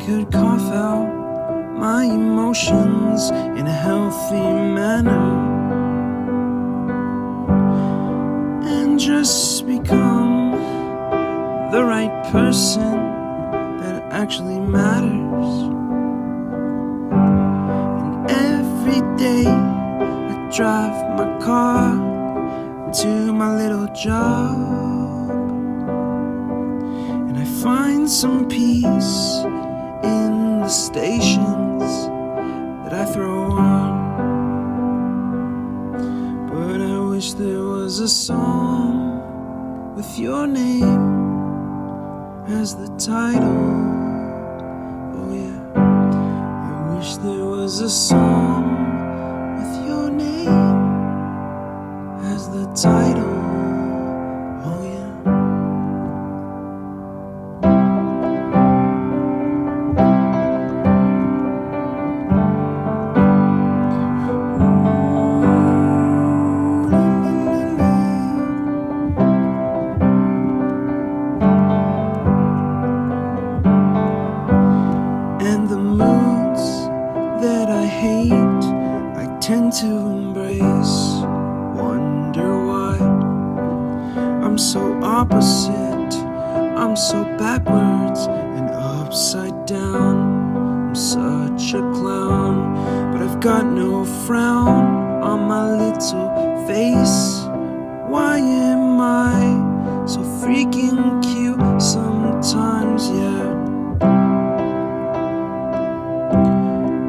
could cough out my emotions in a healthy manner and just become the right person that actually matters. And every day I drive my car to my little job, and I find some peace in the stations that I throw on. But I wish there was a song with your name as the title. Oh yeah, I wish there was a song with your name as the title. Oh yeah. And the moods that I hate, I tend to embrace. Wonder why I'm so opposite, I'm so backwards and upside down. I'm such a clown, but I've got no frown on my little face. Why am I so freaking cute sometimes, yeah?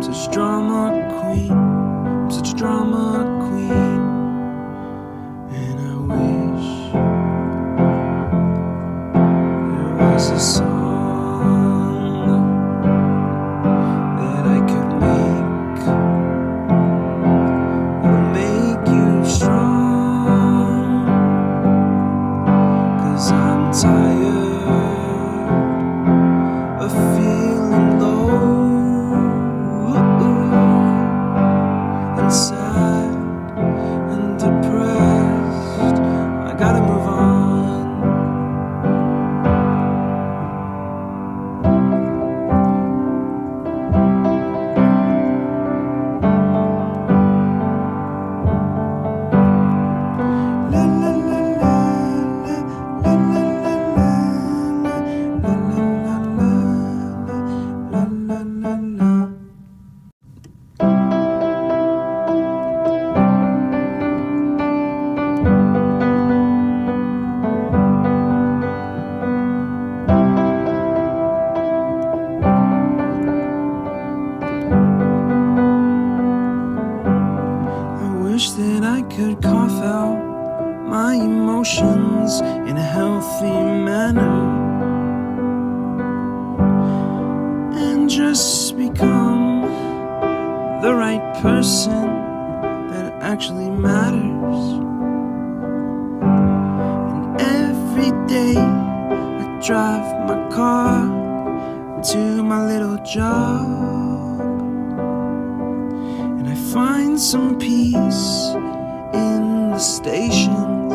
Such drama queen, I'm such drama queen. And I wish there was a song that I could make that'll make you strong. 'Cause I'm tired of feeling low and sad and depressed. I gotta move on. La la la la la la la la la la la la. I wish that I could cough out my emotions in a healthy manner and just become the right person that actually matters. And every day I drive my car to my little job, and I find some peace in the stations